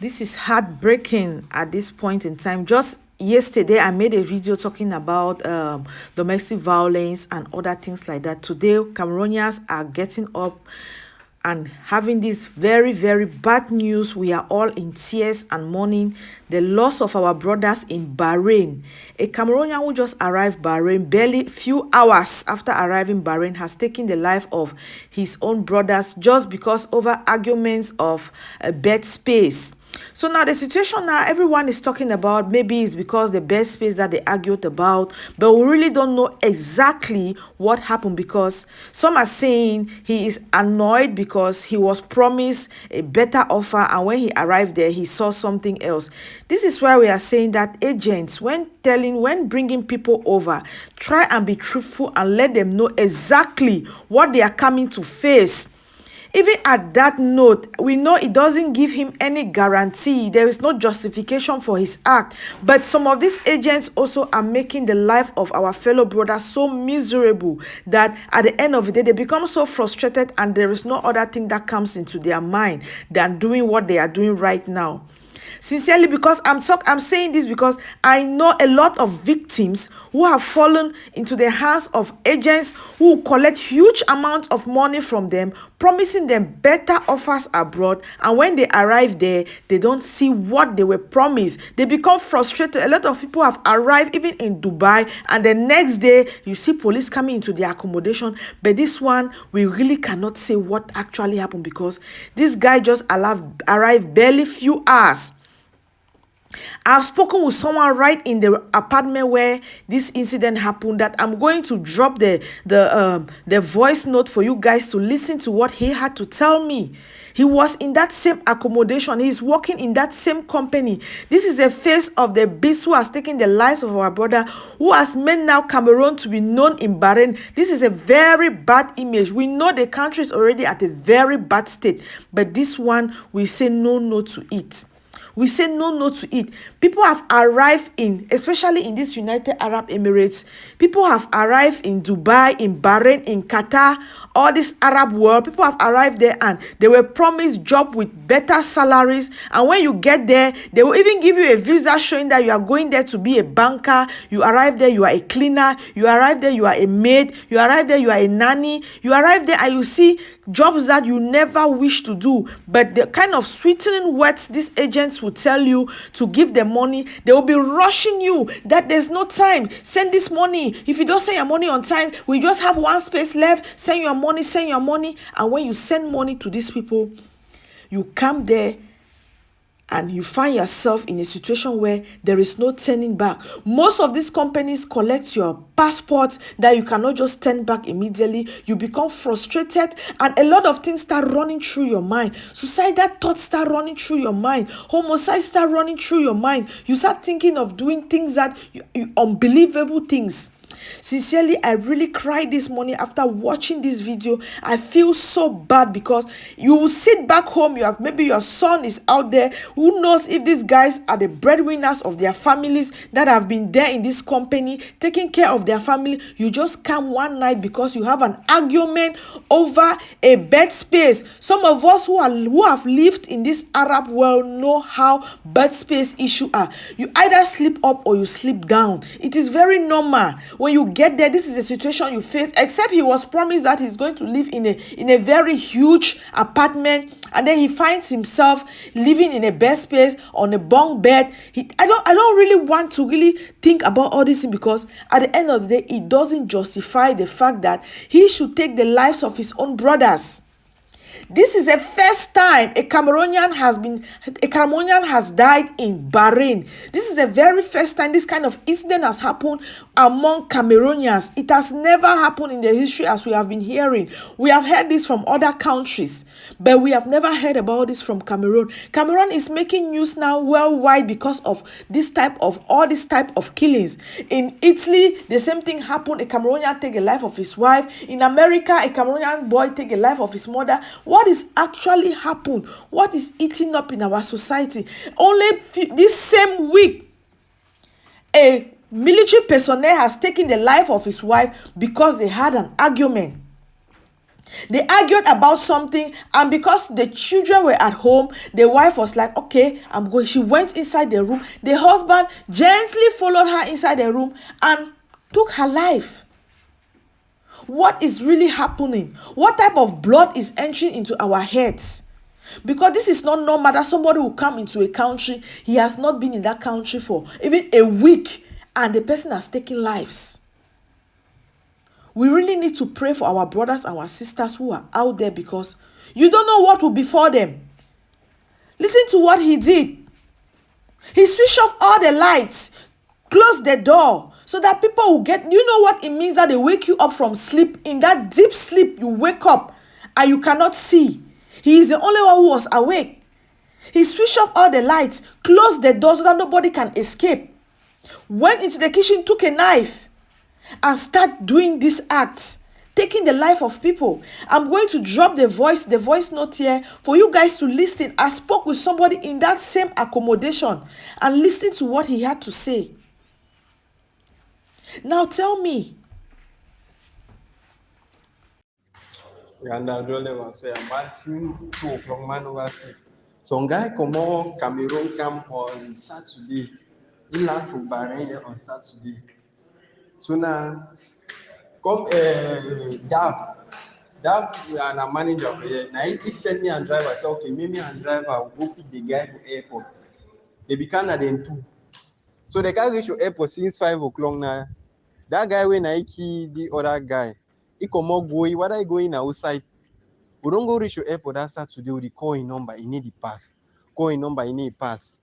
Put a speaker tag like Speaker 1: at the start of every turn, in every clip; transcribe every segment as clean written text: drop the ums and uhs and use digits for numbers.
Speaker 1: This is heartbreaking at this point in time. Just yesterday, I made a video talking about domestic violence and other things like that. Today, Cameroonians are getting up and having this very, very bad news. We are all in tears and mourning the loss of our brothers in Bahrain. A Cameroonian who just arrived Bahrain, barely few hours after arriving Bahrain, has taken the life of his own brothers just because over arguments of a bed space. So now the situation now everyone is talking about, maybe it's because the bed space that they argued about, but we really don't know exactly what happened, because some are saying he is annoyed because he was promised a better offer and when he arrived there he saw something else. This is why we are saying that agents, when bringing people over, try and be truthful and let them know exactly what they are coming to face. Even at that note, we know it doesn't give him any guarantee. There is no justification for his act. But some of these agents also are making the life of our fellow brothers so miserable that at the end of the day, they become so frustrated and there is no other thing that comes into their mind than doing what they are doing right now. Sincerely, because I'm saying this because I know a lot of victims who have fallen into the hands of agents who collect huge amounts of money from them, promising them better offers abroad, and when they arrive there, they don't see what they were promised. They become frustrated. A lot of people have arrived even in Dubai, and the next day you see police coming into their accommodation. But this one, we really cannot say what actually happened, because this guy just arrived barely few hours. I've spoken with someone right in the apartment where this incident happened, that I'm going to drop the voice note for you guys to listen to what he had to tell me. He was in that same accommodation. He's working in that same company. This is the face of the beast who has taken the lives of our brother, who has made now Cameroon to be known in Bahrain. This is a very bad image. We know the country is already at a very bad state, but this one, we say no to it. We say no to it. People have arrived especially in this United Arab Emirates. People have arrived in Dubai, in Bahrain, in Qatar, all this Arab world. People have arrived there and they were promised job with better salaries. And when you get there, they will even give you a visa showing that you are going there to be a banker. You arrive there, you are a cleaner. You arrive there, you are a maid. You arrive there, you are a nanny. You arrive there and you see jobs that you never wish to do. But the kind of sweetening words these agents will tell you to give them money, they will be rushing you that there's no time. Send this money. If you don't send your money on time, we just have one space left. Send your money, send your money. And when you send money to these people, you come there and you find yourself in a situation where there is no turning back. Most of these companies collect your passport that you cannot just turn back immediately. You become frustrated and a lot of things start running through your mind. Suicidal thoughts start running through your mind. Homicide start running through your mind. You start thinking of doing things that unbelievable things. Sincerely, I really cried this morning after watching this video. I feel so bad because you will sit back home, maybe your son is out there. Who knows if these guys are the breadwinners of their families that have been there in this company taking care of their family. You just come one night because you have an argument over a bed space. Some of us who have lived in this Arab world know how bed space issues are. You either sleep up or you sleep down. It is very normal. When you get there, this is a situation you face, except he was promised that he's going to live in a very huge apartment, and then he finds himself living in a bed space on a bunk bed. I don't really want to really think about all this, because at the end of the day, it doesn't justify the fact that he should take the lives of his own brothers. This is the first time a Cameroonian has died in Bahrain. This is the very first time this kind of incident has happened among Cameroonians. It has never happened in the history as we have been hearing. We have heard this from other countries, but we have never heard about this from Cameroon. Cameroon is making news now worldwide because of all this type of killings. In Italy, the same thing happened. A Cameroonian take a life of his wife. In America, a Cameroonian boy take a life of his mother. What is actually happened? What is eating up in our society? Only this same week, a military personnel has taken the life of his wife because they had an argument. They argued about something, and because the children were at home, the wife was like, okay, I'm going. She went inside the room. The husband gently followed her inside the room and took her life. What is really happening? What type of blood is entering into our heads? Because this is not normal that somebody will come into a country, he has not been in that country for even a week, and the person has taken lives. We really need to pray for our brothers and our sisters who are out there, because you don't know what will befall them. Listen to what he did. He switched off all the lights, closed the door, so that people will get. You know what it means that they wake you up from sleep? In that deep sleep, you wake up and you cannot see. He is the only one who was awake. He switched off all the lights, closed the door so that nobody can escape. Went into the kitchen, took a knife, and start doing this act, taking the life of people. I'm going to drop the voice note here for you guys to listen. I spoke with somebody in that same accommodation and listened to what he had to say. Now tell me.
Speaker 2: And I don't ever say, I'm watching 2 o'clock man over sleep. Some guy come on Cameroon camp on Saturday. He land for Bahrain on Saturday. So now, come Daf and a manager for here. Now he send me and driver. I say, okay, me and driver will go pick the guy to airport. They become at them too. So they can't reach to airport since 5 o'clock now. That guy when I key the other guy, he come out going, what are you going outside? We don't go reach your airport that Saturday with the call in number, he need the pass. Call in number, he need pass.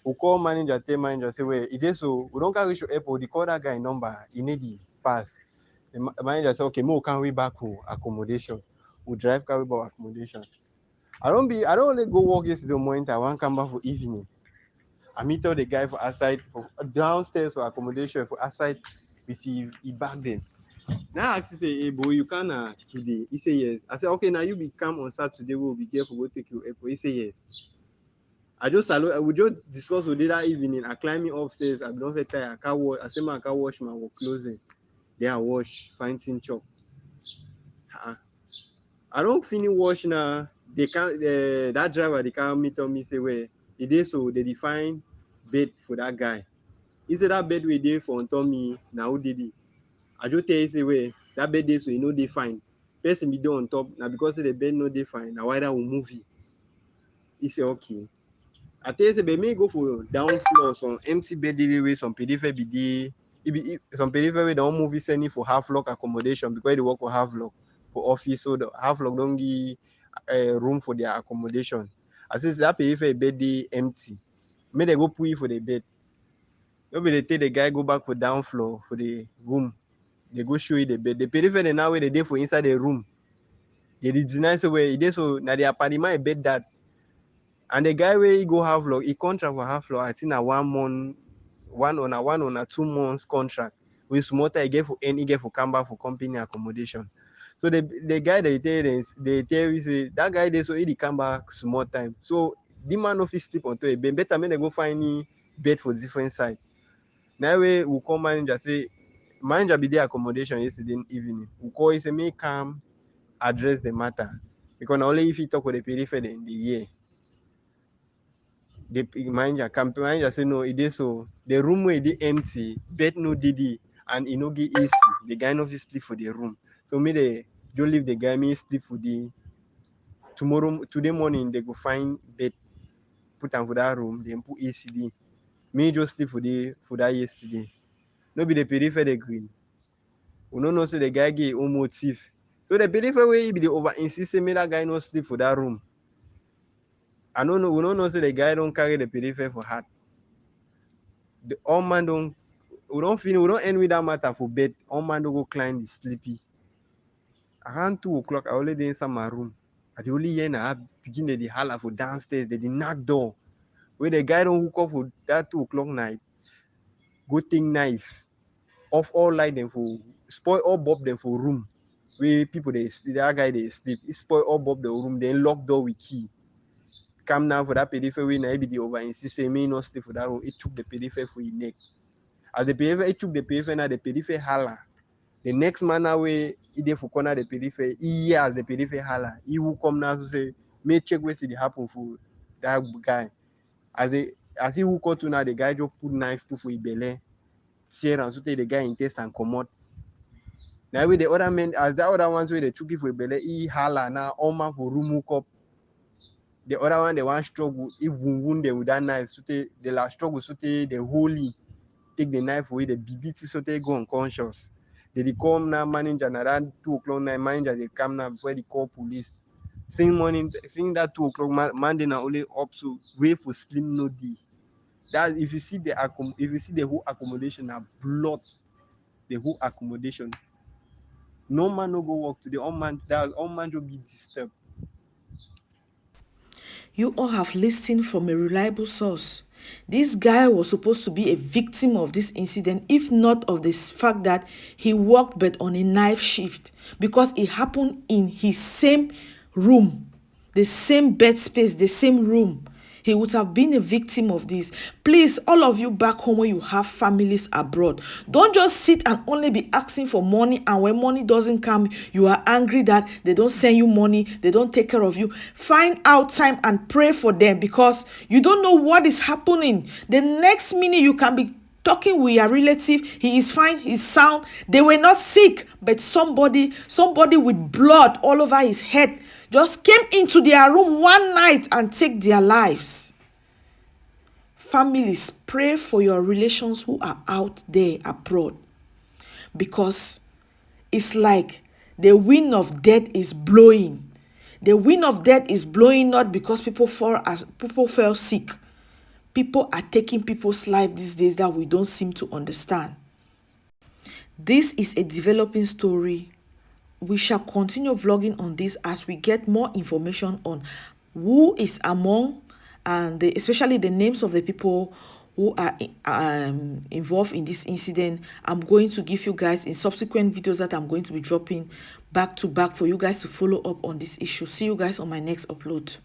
Speaker 2: We call manager, tell manager, say, well, it is so, we don't go reach your airport, we call that guy number, he need the pass. The manager say, okay, we can we back for accommodation. We drive car back accommodation. I don't only go work yesterday morning, I want to come back for evening. I meet all the guy for outside, for downstairs for accommodation, for outside, we see he back then. Now I ask you say, hey boy, you can today. He say yes. I say, okay, now you be come on Saturday, we'll be there for go take you airport. He say yes. I would just discuss with you that evening. I climb upstairs, I don't feel tired, I can't wash. I say I can't wash my work clothing. Then I wash, find thing chop. I don't finish wash now. They can't that driver they can't meet on me say where it is so they define bed for that guy. He said that bed we did for on me now who did it? I just tell you say where that bed is so you know they fine. Person be done on top now because the bed no they fine. Now why that will move it? He say okay. I tell you say but me go for down floor some empty bed way some PDF be there. Some PDF don't move it sending for half lock accommodation because they work for half lock for office so the half lock don't give room for their accommodation. I say that PDF bed dey empty. May they go put it for the bed. Maybe they take the guy go back for down floor for the room. They go show you the bed. The periphery now where they dey for inside the room. They design so where it is so now they are party bed that. And the guy where he go half log, he contract for half log. I think a 1 month, 1 on a 2 months contract. With smarter he get for any get for come back for company accommodation. So the guy they tell you say that guy there so he come back small time. So the man of his sleep onto a bed. Better me they go find any bed for different side. Now we will call manager say manager be there accommodation yesterday evening. We call he say me come address the matter. Because only if he talk with the periphery in the year. The manager say no, it is so the room where it empty, bed no DD and it no get AC. The guy no fit sleep for the room. So me they just leave the guy, me sleep for the today morning they go find bed, put them for that room, then put AC. Me just sleep for that yesterday. No be the periphery green. We no know say the guy get own motive. So the periphery way be the over insist say me that guy no sleep for that room. I don't know, we don't know say the guy don't carry the periphery for heart. The all man don't we don't end with that matter for bed. All man don't go climb the sleepy. Around 2 o'clock, I already inside my room. I the only year I begin the holler for downstairs, they knock door. Where the guy don't hook up for that 2 o'clock night. Go take knife. Off all light them for spoil all bulb them for room. Where people they sleep, that guy they sleep. He spoil all bulb the room, then lock door with key. Come now for that periphery when I be the over insist say me not sleep for that room. It took the periphery for his neck. As the periphery, it took the periphery now the periphery holler. The next man away, he dey for corner the periphery, he hears the periphery holler. He will come now to say, may check what see the happen for that guy. As he who cut to now, the guy just put knife to for his belly, tear and so take the guy in test and come out. Now with the other men, as the other ones where they took it for his belly, he holler now, all man for room hook up. The other one, the one struggle, he wound them with that knife, so the last struggle, so the holy. Take the knife away, the BBT so they go unconscious. They come now, manager, and around 2 o'clock night, manager, they come now before they call police. Same morning, seeing that 2 o'clock, man, they now only up to wait for slim no day. That if you see the whole accommodation, now blood, the whole accommodation. No man no go work today. All man will be disturbed.
Speaker 1: You all have listened from a reliable source. This guy was supposed to be a victim of this incident, if not of the fact that he worked but on a night shift, because it happened in his same room, the same bed space, the same room. He would have been a victim of this. Please, all of you back home when you have families abroad, don't just sit and only be asking for money, and when money doesn't come, you are angry that they don't send you money, they don't take care of you. Find out time and pray for them, because you don't know what is happening. The next minute you can be talking with your relative, he is fine, he's sound. They were not sick, but somebody with blood all over his head just came into their room one night and take their lives. Families, pray for your relations who are out there abroad, because it's like the wind of death is blowing. The wind of death is blowing not because people fell sick. People are taking people's life these days that we don't seem to understand. This is a developing story. We shall continue vlogging on this as we get more information on who is among, and especially the names of the people who are involved in this incident. I'm going to give you guys in subsequent videos that I'm going to be dropping back to back for you guys to follow up on this issue. See you guys on my next upload.